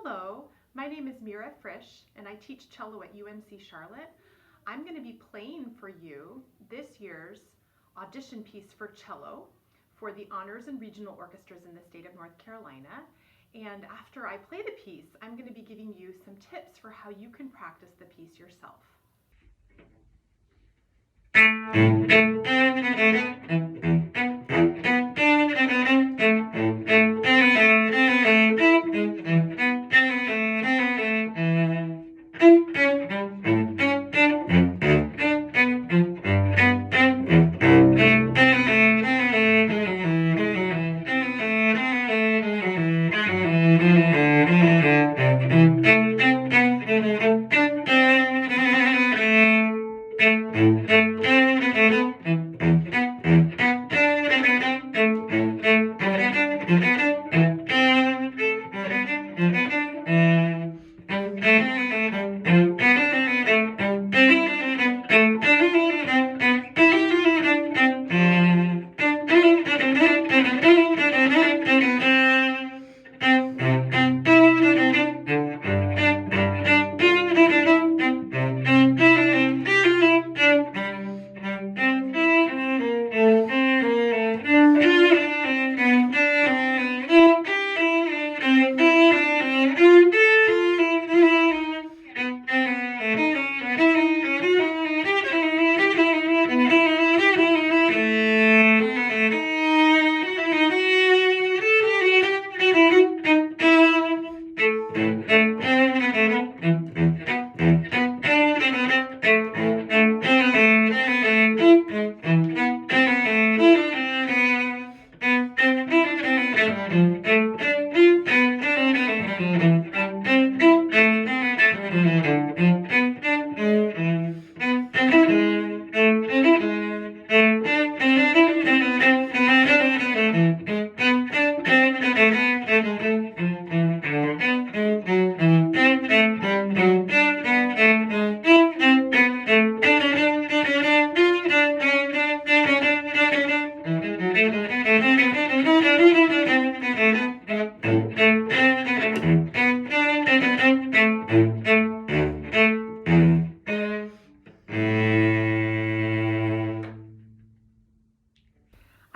Hello, my name is Mira Frisch and I teach cello at UNC Charlotte. I'm going to be playing for you this year's audition piece for cello for the honors and regional orchestras in the state of North Carolina. And after I play the piece, I'm going to be giving you some tips for how you can practice the piece yourself.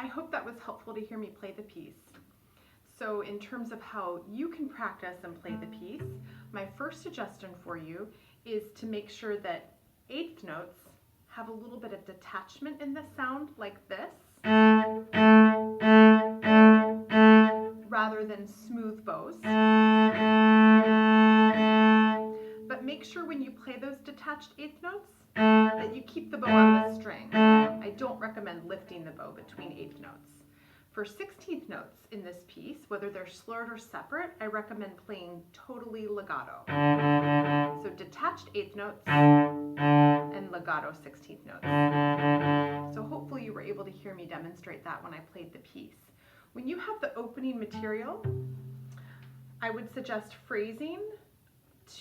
I hope that was helpful to hear me play the piece. So in terms of how you can practice and play the piece, my first suggestion for you is to make sure that eighth notes have a little bit of detachment in the sound like this, rather than smooth bows. But make sure when you play those detached eighth notes that you keep the bow on the string. I don't recommend lifting the bow between eighth notes. For 16th notes in this piece, whether they're slurred or separate, I recommend playing totally legato. So detached eighth notes and legato 16th notes. So hopefully you were able to hear me demonstrate that when I played the piece. When you have the opening material, I would suggest phrasing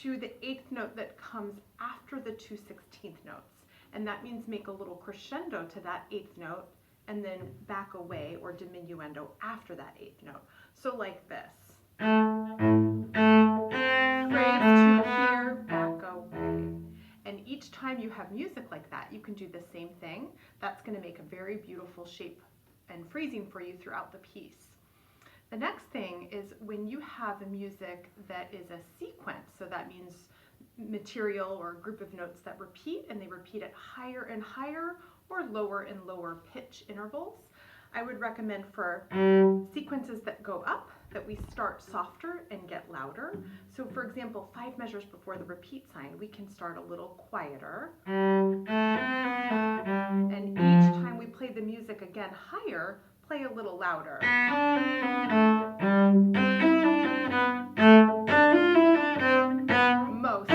to the eighth note that comes after the two 16th notes. And that means make a little crescendo to that eighth note and then back away or diminuendo after that eighth note. So like this. Phrase to here, back away. And each time you have music like that, you can do the same thing. That's going to make a very beautiful shape and phrasing for you throughout the piece. The next thing is when you have a music that is a sequence, so that means material or a group of notes that repeat, and they repeat at higher and higher or lower and lower pitch intervals. I would recommend for sequences that go up that we start softer and get louder. So for example, 5 measures before the repeat sign, we can start a little quieter. And each time we play the music again higher, play a little louder. Most.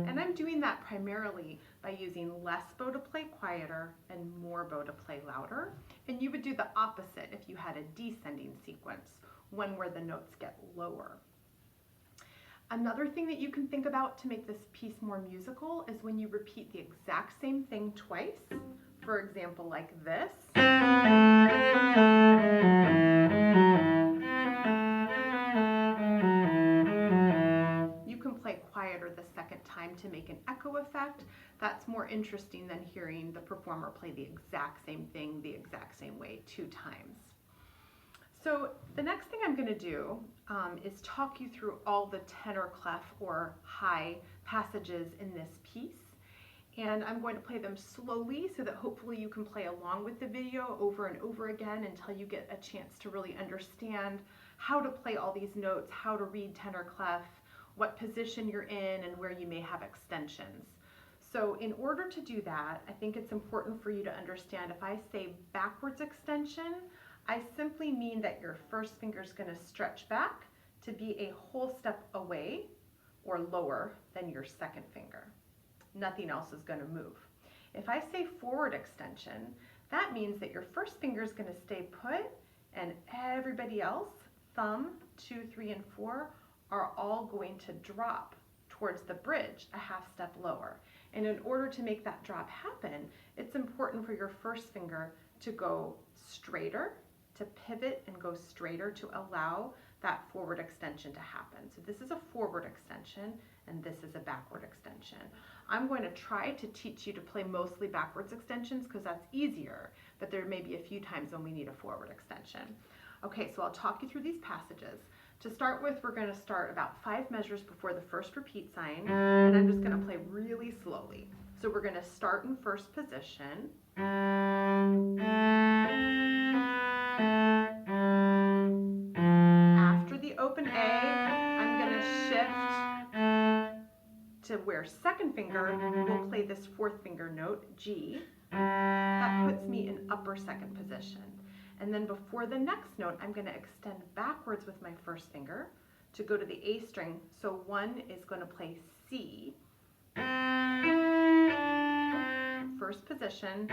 And I'm doing that primarily by using less bow to play quieter and more bow to play louder. And you would do the opposite if you had a descending sequence, one where the notes get lower. Another thing that you can think about to make this piece more musical is when you repeat the exact same thing twice. For example, like this. interesting than hearing the performer play the exact same thing the exact same way 2 times. So the next thing I'm going to do is talk you through all the tenor clef or high passages in this piece. And I'm going to play them slowly so that hopefully you can play along with the video over and over again until you get a chance to really understand how to play all these notes, how to read tenor clef, what position you're in, and where you may have extensions. So in order to do that, I think it's important for you to understand if I say backwards extension, I simply mean that your first finger is going to stretch back to be a whole step away or lower than your second finger. Nothing else is going to move. If I say forward extension, that means that your first finger is going to stay put and everybody else, thumb, 2, 3, and 4, are all going to drop towards the bridge a half step lower. And in order to make that drop happen, it's important for your first finger to go straighter, to pivot and go straighter to allow that forward extension to happen. So this is a forward extension and this is a backward extension. I'm going to try to teach you to play mostly backwards extensions because that's easier, but there may be a few times when we need a forward extension. Okay, so I'll talk you through these passages. To start with, we're going to start about 5 measures before the first repeat sign, and I'm just going to play really slowly. So we're going to start in first position. After the open A, I'm going to shift to where second finger will play this fourth finger note, G. That puts me in upper second position. And then before the next note, I'm going to extend backwards with my first finger to go to the A string. So 1 is going to play C. First position.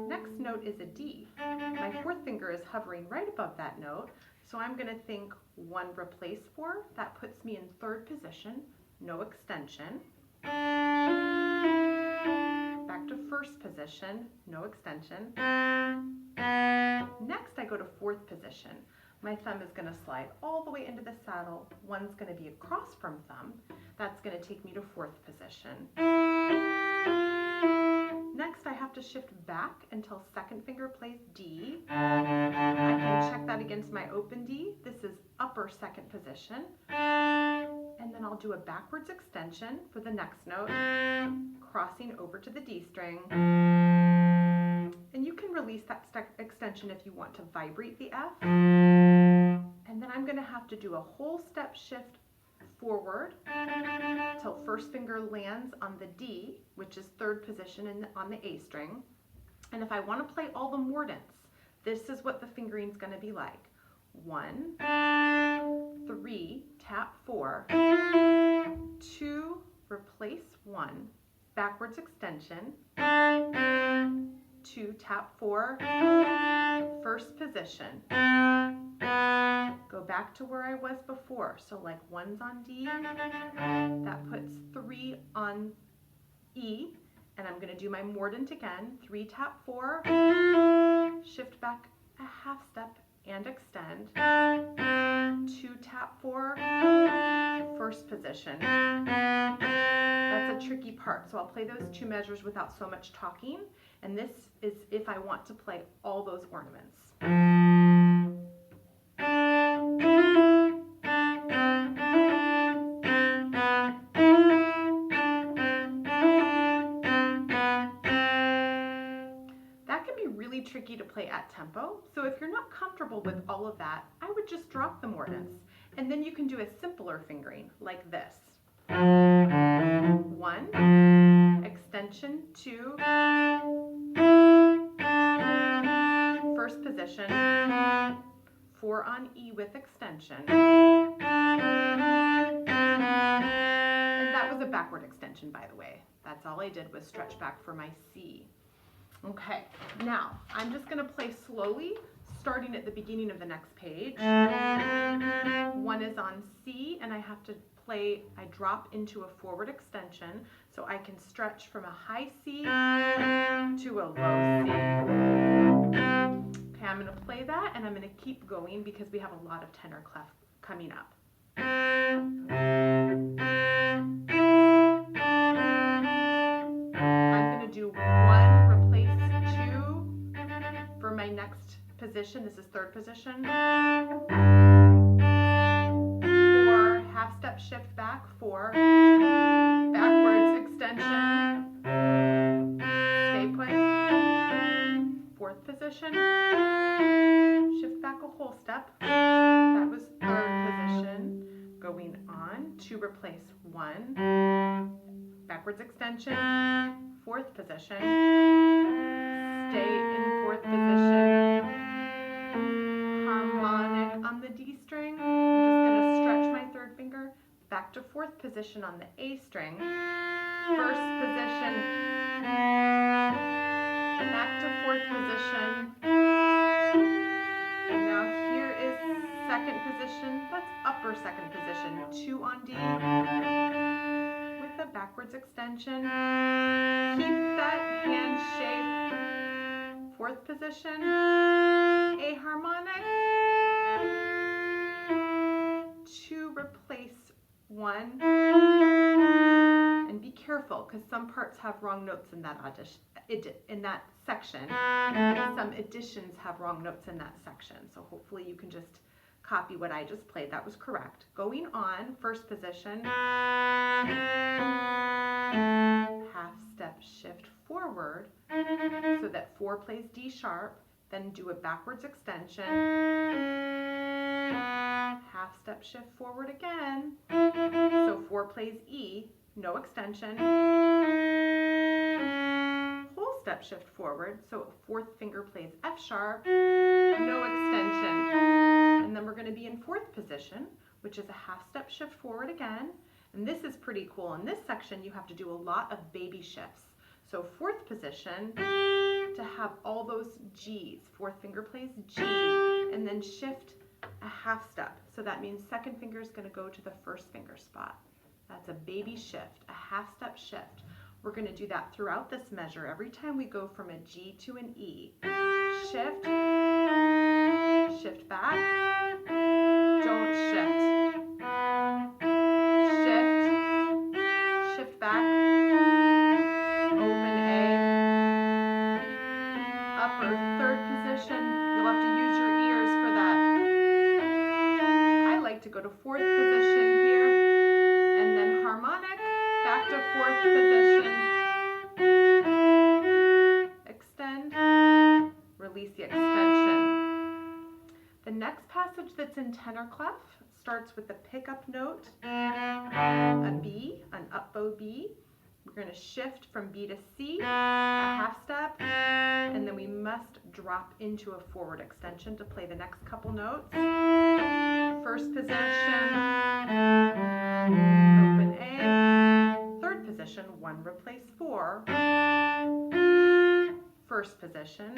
Next note is a D. My fourth finger is hovering right above that note. So I'm going to think 1 replace 4. That puts me in third position. No extension. Back to first position, no extension. Next I go to fourth position. My thumb is going to slide all the way into the saddle. 1's going to be across from thumb. That's going to take me to fourth position. Next I have to shift back until second finger plays D. I can check that against my open D. This is upper second position. And then I'll do a backwards extension for the next note, crossing over to the D string. And you can release that extension if you want to vibrate the F. And then I'm going to have to do a whole step shift forward till first finger lands on the D, which is third position on the A string. And if I want to play all the mordents, this is what the fingering is going to be like. 1, 3, tap 4, 2, replace 1, backwards extension, 2, tap 4, first position, go back to where I was before, so like 1's on D, that puts 3 on E, and I'm going to do my mordent again, 3, tap 4, shift back a half step, and extend, 2, tap 4, first position. That's a tricky part, so I'll play those 2 measures without so much talking, and this is if I want to play all those ornaments. Tricky to play at tempo, so if you're not comfortable with all of that, I would just drop the mordents, and then you can do a simpler fingering like this. 1, extension, 2, first position, 4 on E with extension, and that was a backward extension, by the way. That's all I did was stretch back for my C. Okay, now I'm just going to play slowly, starting at the beginning of the next page. 1 is on C, and I have to play, I drop into a forward extension, so I can stretch from a high C to a low C. Okay, I'm going to play that, and I'm going to keep going because we have a lot of tenor clef coming up. do 1, replace 2 for my next position. This is third position. 4, half step shift back, 4, backwards extension, stay put, fourth position, shift back a whole step, that was third position, going on to replace 1, backwards extension, fourth position, stay in fourth position, harmonic on the D string, I'm just going to stretch my third finger, back to fourth position on the A string, first position, back to fourth position, and now here is second position, that's upper second position, 2 on D, with a backwards extension, keep that hand shape, fourth position, A harmonic, to replace 1, and be careful because some parts have wrong notes in that audition, in that section, some additions have wrong notes in that section, so hopefully you can just copy what I just played. That was correct. Going on, first position, half step shift forward so that 4 plays D sharp, then do a backwards extension, half step shift forward again, so 4 plays E, no extension, whole step shift forward, so fourth finger plays F sharp, no extension, and then we're going to be in fourth position, which is a half step shift forward again, and this is pretty cool. In this section you have to do a lot of baby shifts, so fourth position, to have all those G's, fourth finger plays G, and then shift a half step, so that means second finger is going to go to the first finger spot. That's a baby shift, a half step shift. We're going to do that throughout this measure. Every time we go from a G to an E, shift, shift back, don't shift, shift, shift back, open A, upper third position. You'll have to use your ears for that. I like to go to fourth position here, and then harmonic, back to fourth position, extend, release the extension. The next passage that's in tenor clef starts with a pickup note, a B, an up bow B. We're going to shift from B to C, a half step, and then we must drop into a forward extension to play the next couple notes. First position, open A, third position, 1 replace 4, first position,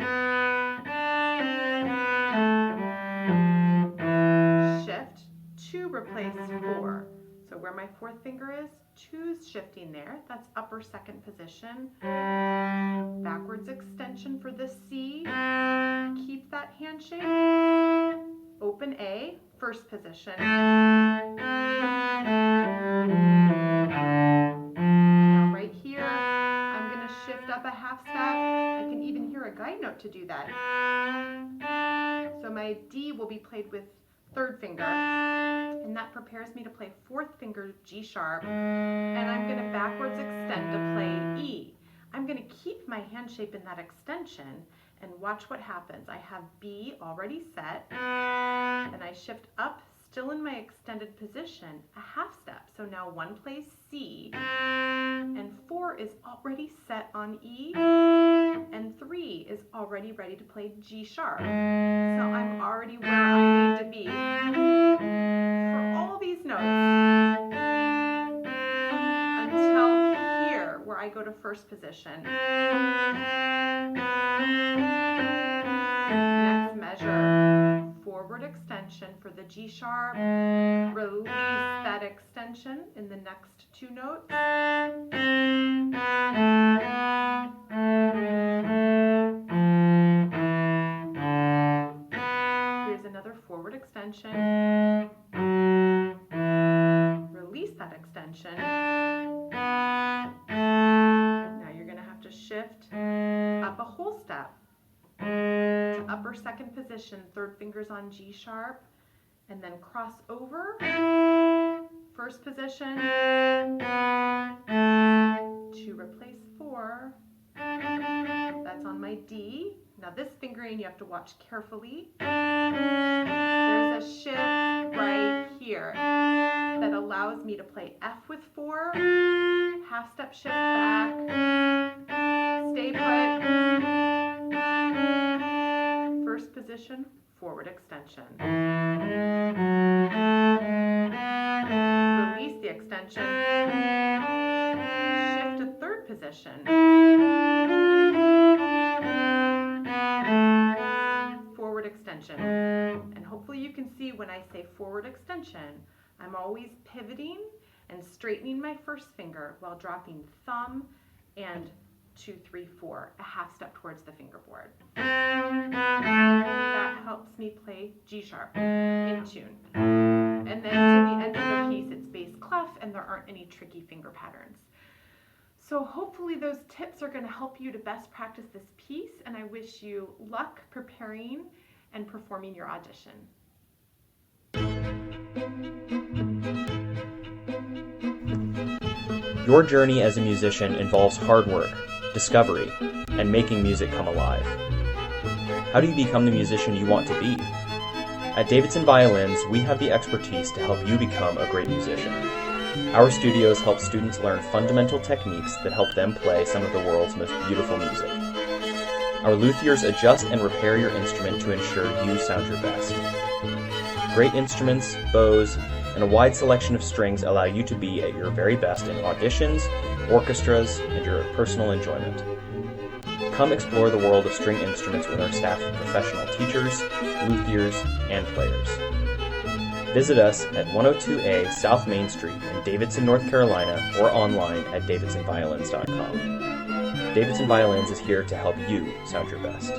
shift, 2 replace 4. So where my fourth finger is, 2's shifting there, that's upper second position, backwards extension for the C, keep that hand shape, open A, first position, now right here, I'm going to shift up a half step. I can even hear a guide note to do that. So my D will be played with third finger, and that prepares me to play fourth finger G sharp, and I'm going to backwards extend to play E. I'm going to keep my hand shape in that extension, and watch what happens. I have B already set, and I shift up, still in my extended position, a half step. So now 1 plays C, and 4 is already set on E, and 3 is already ready to play G sharp. So I'm already where I need to be for all these notes until here, where I go to first position. Next measure, forward extension for the G sharp, release that extension in the next 2 notes. Here's another forward extension, release that extension. Now you're going to have to shift shift up a whole step to upper second position, third finger's on G sharp, and then cross over, first position, to replace 4, that's on my D. Now this fingering you have to watch carefully. There's a shift right here that allows me to play F with 4, half step shift back, stay put, first position, forward extension. Release the extension, shift to third position, forward extension. And hopefully you can see when I say forward extension, I'm always pivoting and straightening my first finger while dropping thumb and 2, 3, 4, a half step towards the fingerboard. That helps me play G sharp in tune. And then to the end of the piece, it's bass clef and there aren't any tricky finger patterns. So hopefully those tips are going to help you to best practice this piece, and I wish you luck preparing and performing your audition. Your journey as a musician involves hard work, discovery, and making music come alive. How do you become the musician you want to be? At Davidson Violins, we have the expertise to help you become a great musician. Our studios help students learn fundamental techniques that help them play some of the world's most beautiful music. Our luthiers adjust and repair your instrument to ensure you sound your best. Great instruments, bows, and a wide selection of strings allow you to be at your very best in auditions, orchestras, and your personal enjoyment. Come explore the world of string instruments with our staff of professional teachers, luthiers, and players. Visit us at 102A South Main Street in Davidson, North Carolina, or online at davidsonviolins.com. Davidson Violins is here to help you sound your best.